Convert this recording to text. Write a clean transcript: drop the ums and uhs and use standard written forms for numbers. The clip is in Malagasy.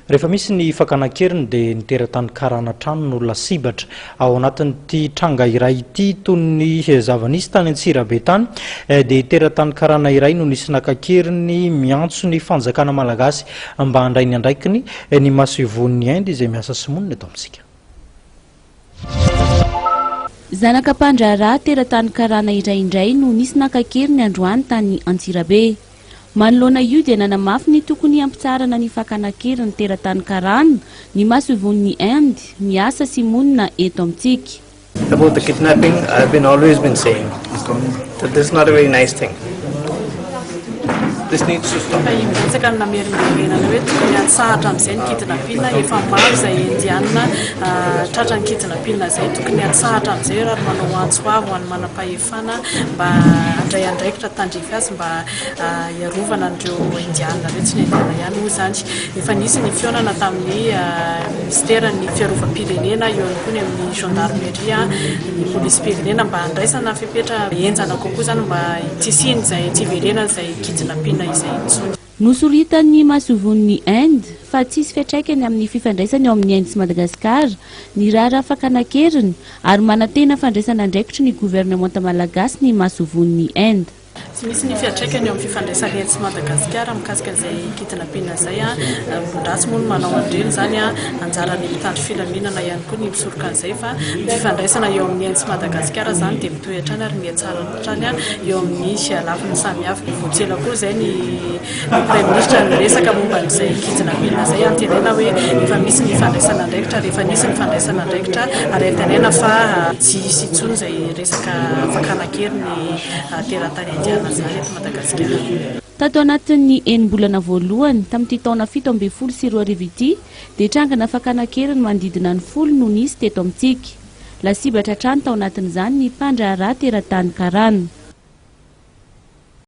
Rehefa misy ny fakanakeriny dia niteratany karana trano no lasibatra ao anatin'ity tranga iray ity toy ny zavanisy tany Antsirabe tany dia teratany karana iray no nisy nakakeriny miantso ny fanjakana malagasy mba handray ny andraikiny ny maso ivon'ny Inde izay miasa simonina eto amintsika. Zanaka Pandraraha teratany karana iray no nisy nakakeriny androany tany Antsirabe. Manoloana io dia nanamafy ny tokony ampitsarana ny fakanakeriny teratany karana ny maso ivon'ny Inde miasa simonina eto amintsika. About the kidnapping, I've always been saying that this is not a very nice thing. This needs to stop. Nosoritan'ny masovon'ny Inde fa tsisy fiantraikany amin'ny fifandraisany ao amin'ny Inde sy Madagasikara ny rara fakanakeriny ary manantena fandraisana andraikitry ny gouvernemanta malagasy ny masovon'ny Inde. Tsy misy ny fiantraikany amin'ny fifandraisana Inde sy Madagasikara mikasika izay kidnapping izay ratsy moa no manao andreny zany anjarany mitandro filaminana ihany koa ny misoroka an'izay fa ny fifandraisana eo amin'ny Inde sy Madagasikara zany dia mitoetrany ary mihatsara hatrany eo amin'ny lafiny samihafa. Voatsela koa izay ny Prime Ministre niresaka momba an'izay kidnapping izay antenena hoe efa misy ny fandraisana andraikitra rehefa nisy ny fandraisana andraikitra ary antenena fa tsy hisy intsony izay resaka fakanakeriny teratany indiana zany eto Madagasikara. Tato anatin'ny enim-bolana voalohany tamin'ity taona 2017 ity dia trangana fakanakeriny manodidina ny 10 no nisy teto amintsika. Lasibatra trano tao anatin'izany ny Pandraraha teratany karana.